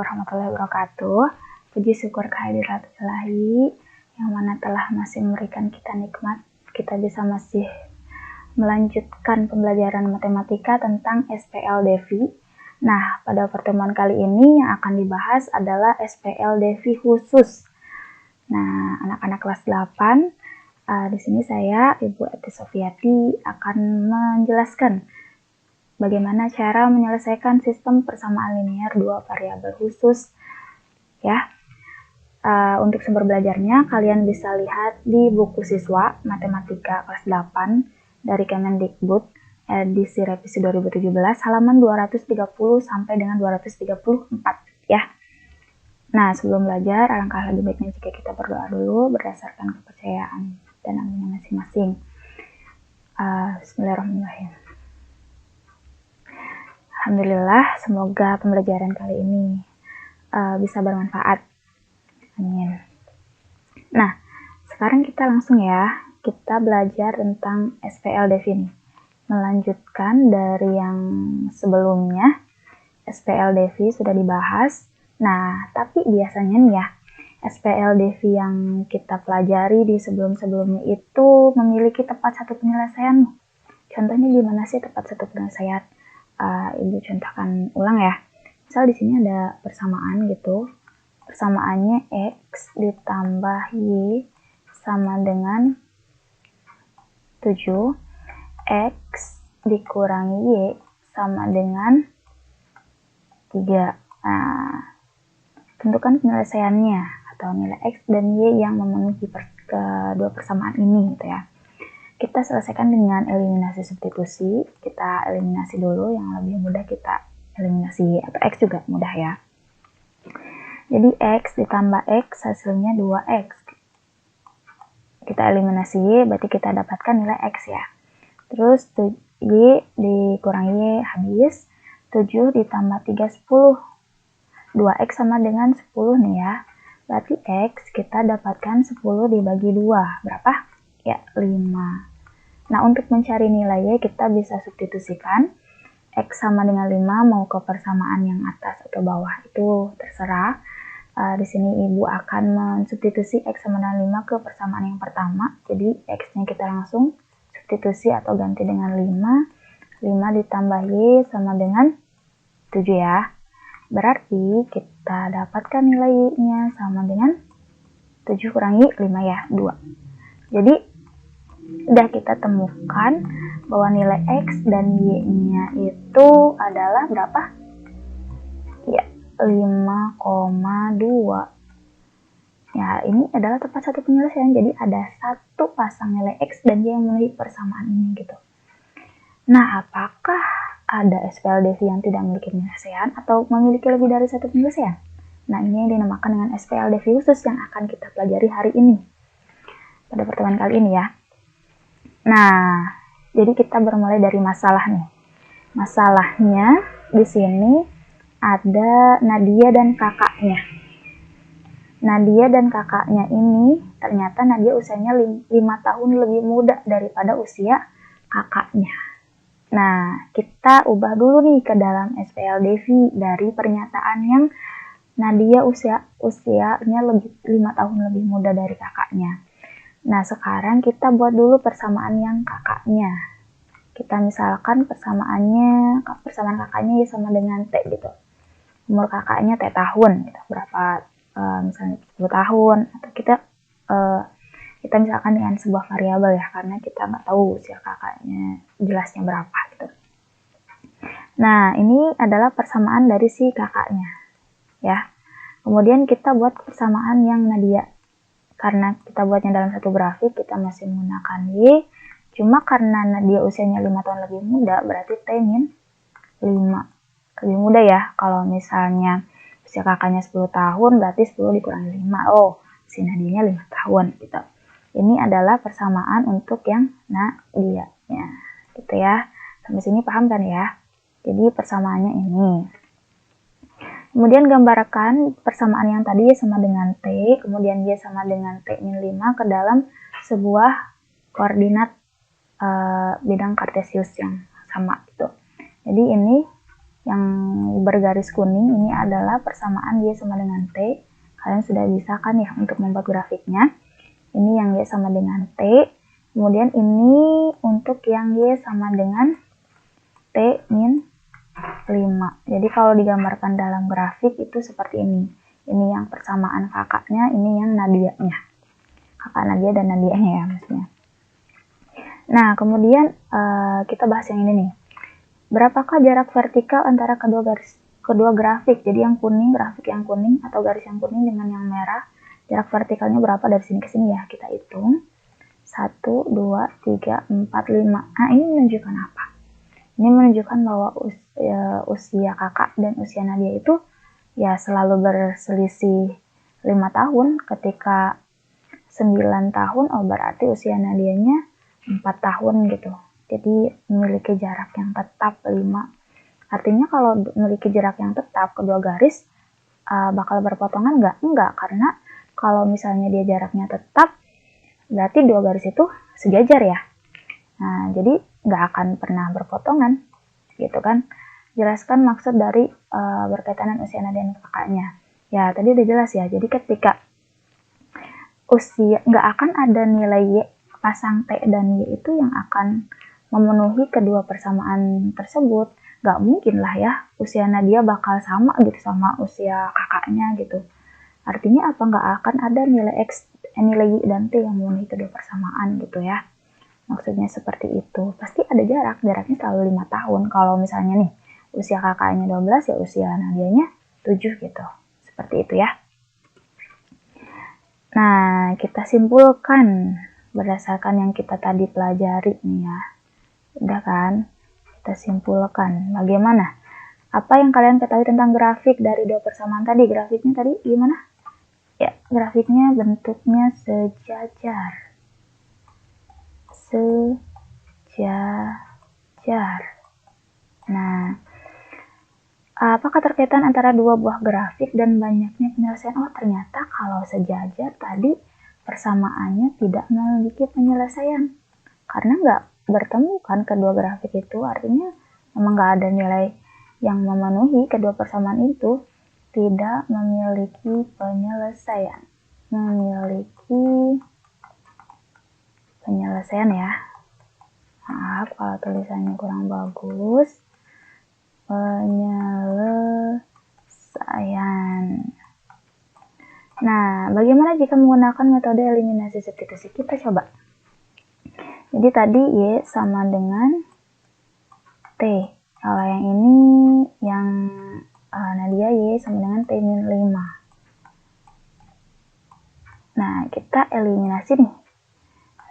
warahmatullahi wabarakatuh. Puji syukur kehadirat Ilahi yang mana telah masih memberikan kita nikmat. Kita bisa masih melanjutkan pembelajaran matematika tentang SPL Devi. Nah, pada pertemuan kali ini yang akan dibahas adalah SPL Devi khusus. Nah, anak-anak kelas 8, di sini saya, Ibu Eti Sofiati, akan menjelaskan bagaimana cara menyelesaikan sistem persamaan linear dua variabel khusus. Ya, untuk sumber belajarnya kalian bisa lihat di buku siswa Matematika kelas 8 dari Kemendikbud edisi revisi 2017 halaman 230 sampai dengan 234 ya. Nah, sebelum belajar alangkah lebih baiknya jika kita berdoa dulu berdasarkan kepercayaan dan agamanya masing-masing. Bismillahirrahmanirrahim. Alhamdulillah, semoga pembelajaran kali ini bisa bermanfaat. Amin. Nah, sekarang kita langsung ya, kita belajar tentang SPL Devi ini. Melanjutkan dari yang sebelumnya, SPL Devi sudah dibahas. Nah, tapi biasanya nih ya, SPL Devi yang kita pelajari di sebelum-sebelumnya itu memiliki tepat satu penyelesaian. Contohnya gimana sih tepat satu penyelesaian? Ibu contohkan ulang ya. Misal di sini ada persamaan gitu. Persamaannya X ditambah Y sama dengan 7. X dikurangi Y sama dengan 3. Nah, tentukan penyelesaiannya atau nilai X dan Y yang memenuhi kedua persamaan ini gitu ya. Kita selesaikan dengan eliminasi substitusi. Kita eliminasi dulu, yang lebih mudah kita eliminasi atau X juga mudah ya. Jadi X ditambah X hasilnya 2X. Kita eliminasi Y, berarti kita dapatkan nilai X ya. Terus Y dikurangi Y habis. 7 ditambah 3, 10. 2X sama dengan 10 nih ya. Berarti X kita dapatkan 10 dibagi 2. Berapa? Ya, 5. Nah, untuk mencari nilai Y kita bisa substitusikan. X sama dengan 5 mau ke persamaan yang atas atau bawah itu terserah. Di sini Ibu akan mensubstitusi X sama dengan 5 ke persamaan yang pertama. Jadi X-nya kita langsung substitusi atau ganti dengan 5. 5 ditambah Y sama dengan 7 ya. Berarti kita dapatkan nilai Y-nya sama dengan 7 kurangi 5 ya, 2. Jadi udah kita temukan bahwa nilai X dan Y-nya itu adalah berapa? Ya, 5,2. Ya, ini adalah tepat satu penyelesaian. Jadi ada satu pasang nilai X dan Y yang memenuhi persamaan ini gitu. Nah, apakah ada SPL Devi yang tidak memiliki penyelesaian atau memiliki lebih dari satu penyelesaian? Nah, ini yang dinamakan dengan SPL Devi khusus yang akan kita pelajari hari ini pada pertemuan kali ini ya. Nah, jadi kita bermulai dari masalah nih. Masalahnya di sini ada Nadia dan kakaknya. Nadia dan kakaknya ini ternyata Nadia usianya 5 tahun lebih muda daripada usia kakaknya. Nah, kita ubah dulu nih ke dalam SPL Devi dari pernyataan yang Nadia usianya 5 tahun lebih muda dari kakaknya. Nah, sekarang kita buat dulu persamaan yang kakaknya. Kita misalkan persamaan kakaknya ya sama dengan T gitu. Umur kakaknya T tahun, gitu. Berapa, misalnya 10 tahun. Atau kita misalkan dengan sebuah variabel ya, karena kita nggak tahu usia kakaknya jelasnya berapa gitu. Nah, ini adalah persamaan dari si kakaknya. Ya. Kemudian kita buat persamaan yang Nadia. Karena kita buatnya dalam satu grafik, kita masih menggunakan Y. Cuma karena Nadia usianya 5 tahun lebih muda, berarti T-min 5. Lebih muda ya. Kalau misalnya usia kakaknya 10 tahun, berarti 10 dikurangi 5. Oh, si Nadia-nya 5 tahun gitu. Ini adalah persamaan untuk yang Nadia-nya. Gitu ya. Sampai sini paham kan ya? Jadi persamaannya ini. Kemudian gambarkan persamaan yang tadi Y sama dengan T, kemudian Y sama dengan T-5 ke dalam sebuah koordinat bidang kartesius yang sama gitu. Jadi ini yang bergaris kuning ini adalah persamaan Y sama dengan T. Kalian sudah bisa kan ya untuk membuat grafiknya. Ini yang Y sama dengan T. Kemudian ini untuk yang Y sama dengan T min 5. Jadi kalau digambarkan dalam grafik itu seperti ini. Ini yang persamaan kakaknya, ini yang Nadianya. Kakak Nadia dan Nadianya ya maksudnya. Nah, kemudian kita bahas yang ini nih. Berapakah jarak vertikal antara kedua grafik? Jadi yang kuning, grafik yang kuning atau garis yang kuning dengan yang merah, jarak vertikalnya berapa dari sini ke sini ya? Kita hitung. 1, 2, 3, 4, 5. Nah, ini menunjukkan apa? Ini menunjukkan bahwa usia kakak dan usia Nadia itu ya selalu berselisih 5 tahun. Ketika 9 tahun, oh berarti usia Nadianya 4 tahun gitu. Jadi memiliki jarak yang tetap 5. Artinya kalau memiliki jarak yang tetap kedua garis bakal berpotongan nggak? Enggak, karena kalau misalnya dia jaraknya tetap berarti dua garis itu sejajar ya. Nah, jadi nggak akan pernah berpotongan, gitu kan. Jelaskan maksud dari berkaitan dengan usia Nadia dan kakaknya. Ya, tadi udah jelas ya. Jadi ketika usia, nggak akan ada nilai Y, pasang T dan Y itu yang akan memenuhi kedua persamaan tersebut. Nggak mungkin lah ya, usia Nadia bakal sama gitu sama usia kakaknya gitu. Artinya apa? Nggak akan ada nilai X, nilai Y dan T yang memenuhi kedua persamaan gitu ya. Maksudnya seperti itu. Pasti ada jaraknya selalu 5 tahun. Kalau misalnya nih, usia kakaknya 12 ya usia Nadianya 7 gitu. Seperti itu ya. Nah, kita simpulkan berdasarkan yang kita tadi pelajari nih ya. Udah kan? Kita simpulkan. Bagaimana? Apa yang kalian ketahui tentang grafik dari dua persamaan tadi? Grafiknya tadi gimana? Ya, grafiknya bentuknya sejajar. Sejajar. Nah, apa keterkaitan antara dua buah grafik dan banyaknya penyelesaian? Oh, ternyata kalau sejajar tadi persamaannya tidak memiliki penyelesaian. Karena nggak bertemu kan kedua grafik itu, artinya memang nggak ada nilai yang memenuhi kedua persamaan itu, tidak memiliki penyelesaian. Memiliki penyelesaian ya. Maaf kalau tulisannya kurang bagus. Penyelesaian. Nah, bagaimana jika menggunakan metode eliminasi substitusi? Kita coba. Jadi tadi Y sama dengan T. Kalau yang ini, yang Nadia Y sama dengan T min 5. Nah, kita eliminasi nih.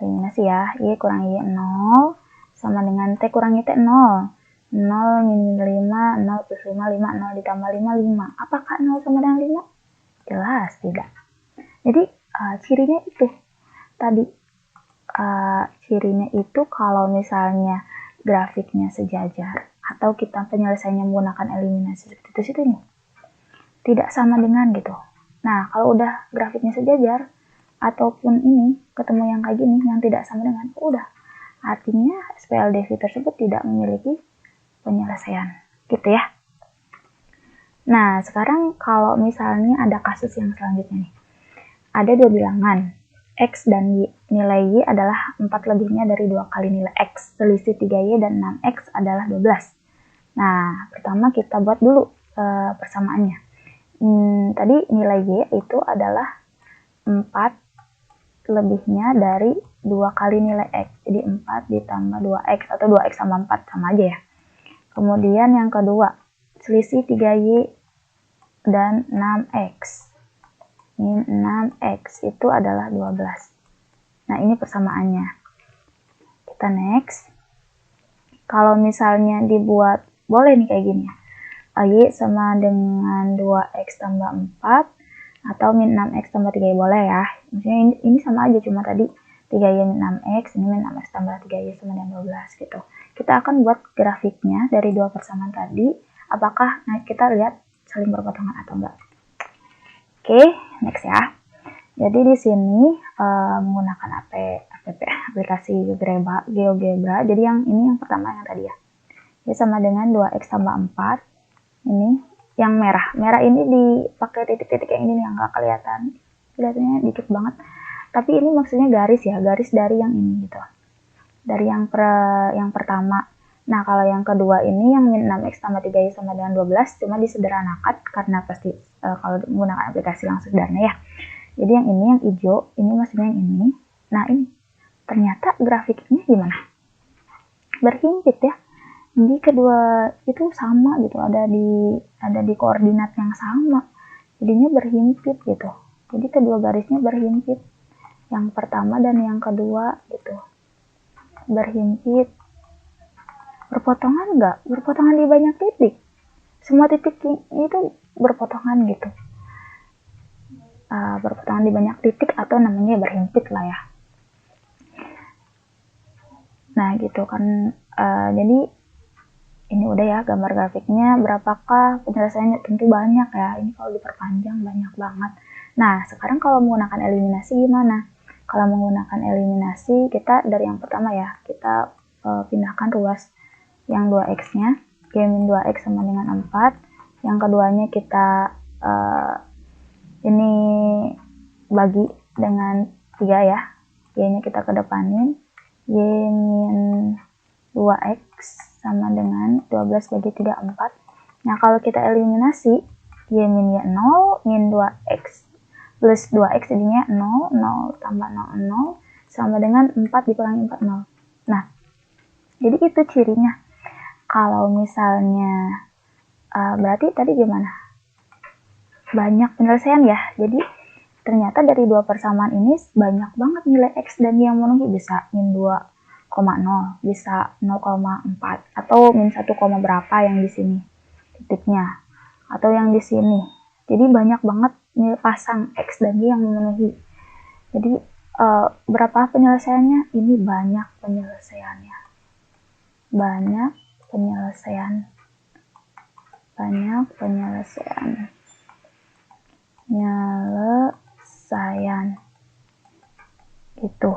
Eliminasi ya. Y kurang Y 0 sama dengan T kurang Y T 0. 0 min 5, 0 plus 5, 5, 0 ditambah 5, 5. Apakah 0 sama dengan 5? Jelas tidak. Jadi cirinya itu. Tadi cirinya itu kalau misalnya grafiknya sejajar atau kita penyelesaiannya menggunakan eliminasi substitusi itu nih, tidak sama dengan gitu. Nah, kalau udah grafiknya sejajar ataupun ini ketemu yang kayak gini yang tidak sama dengan, udah artinya SPLDV tersebut tidak memiliki penyelesaian gitu ya. Nah, sekarang kalau misalnya ada kasus yang selanjutnya nih, ada dua bilangan X dan Y. Nilai Y adalah 4 lebihnya dari 2 kali nilai X. Selisih 3Y dan 6X adalah 12. Nah, pertama kita buat dulu persamaannya. Tadi nilai Y itu adalah 4 lebihnya dari 2 kali nilai X. Jadi 4 ditambah 2X atau 2X sama 4 sama aja ya. Kemudian yang kedua, selisih 3Y dan 6X. Min 6X itu adalah 12. Nah, ini persamaannya. Kita next. Kalau misalnya dibuat, boleh nih kayak gini ya. Y sama dengan 2X tambah 4 atau min 6X tambah 3Y boleh ya. Maksudnya ini sama aja, cuma tadi 3Y min 6X, ini min 6X tambah 3Y sama dengan 12 gitu. Kita akan buat grafiknya dari dua persamaan tadi. Apakah kita lihat saling berpotongan atau enggak. Oke, next ya. Jadi di sini menggunakan aplikasi GeoGebra. Jadi yang ini yang pertama yang tadi ya. Jadi sama dengan 2X tambah 4 Ini yang merah ini dipakai titik-titik yang ini nih, yang nggak kelihatan, kelihatannya dikit banget, tapi ini maksudnya garis ya, garis dari yang ini gitu, dari yang pertama. Nah, kalau yang kedua ini yang min 6x tambah 3y sama dengan 12 cuma disederhanakan karena pasti kalau menggunakan aplikasi langsung sederhana ya. Jadi yang ini yang hijau, ini maksudnya yang ini. Nah, ini ternyata grafiknya gimana? Berhimpit ya. Jadi kedua itu sama gitu, ada di koordinat yang sama. Jadinya berhimpit gitu. Jadi kedua garisnya berhimpit. Yang pertama dan yang kedua gitu. Berhimpit. Berpotongan enggak? Berpotongan di banyak titik. Semua titik itu berpotongan gitu. Berpotongan di banyak titik atau namanya berhimpit lah ya. Nah gitu kan, jadi ini udah ya gambar grafiknya. Berapakah penyelesaiannya? Tentu banyak ya, ini kalau diperpanjang banyak banget. Nah sekarang kalau menggunakan eliminasi gimana? Kalau menggunakan eliminasi, kita dari yang pertama ya, kita pindahkan ruas yang 2x nya, y-2x sama dengan 4. Yang keduanya kita ini bagi dengan 3 ya, y nya kita kedepanin, y min 2x sama dengan 12 bagi 3, 4. Nah kalau kita eliminasi, y min y 0, min 2x plus 2x jadinya 0, 0 tambah 0, 0 sama dengan 4 dikurangi 4, 0. Nah jadi itu cirinya. Kalau misalnya berarti tadi gimana? Banyak penyelesaian ya. Jadi ternyata dari dua persamaan ini banyak banget nilai x dan y yang memenuhi, bisa min 2,0, bisa 0,4 atau min 1, berapa yang di sini titiknya, atau yang di sini. Jadi banyak banget nilai pasang x dan y yang memenuhi. Jadi berapa penyelesaiannya? Ini banyak penyelesaiannya. Banyak penyelesaian gitu.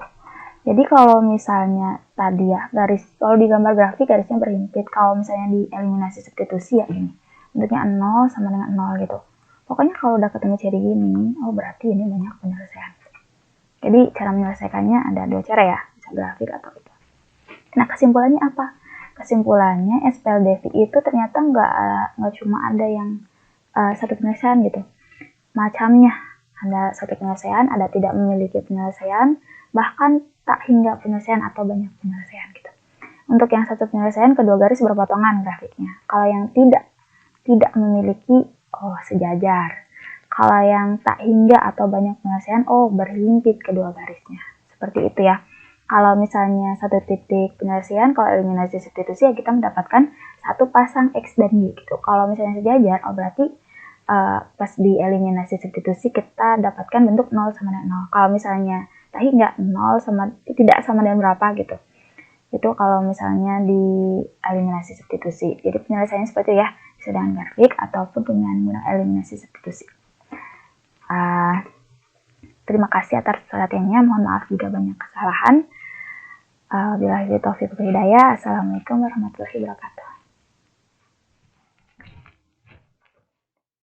Jadi kalau misalnya tadi ya garis, kalau di gambar grafik garisnya berhimpit, kalau misalnya di eliminasi substitusi ya ini bentuknya 0 sama dengan 0 gitu. Pokoknya kalau udah ketemu ciri gini, oh berarti ini banyak penyelesaian. Jadi cara menyelesaikannya ada dua cara ya, bisa grafik atau itu. Nah kesimpulannya apa? Kesimpulannya SPLDV itu ternyata nggak cuma ada yang satu penyelesaian gitu, macamnya. Ada satu penyelesaian, ada tidak memiliki penyelesaian, bahkan tak hingga penyelesaian atau banyak penyelesaian gitu. Untuk yang satu penyelesaian, kedua garis berpotongan grafiknya. Kalau yang tidak memiliki, oh sejajar. Kalau yang tak hingga atau banyak penyelesaian, oh berhimpit kedua garisnya. Seperti itu ya. Kalau misalnya satu titik penyelesaian, kalau eliminasi substitusi ya kita mendapatkan satu pasang x dan y gitu. Kalau misalnya sejajar, oh berarti pas di eliminasi substitusi kita dapatkan bentuk 0 sama dengan 0. Kalau misalnya tadi nggak 0 sama tidak sama dengan berapa gitu, itu kalau misalnya di eliminasi substitusi. Jadi penyelesaiannya seperti itu ya, bisa dengan grafik ataupun dengan eliminasi substitusi. Terima kasih atas perhatiannya, mohon maaf jika banyak kesalahan. Bila taufiq wal hidayah. Assalamualaikum warahmatullahi wabarakatuh.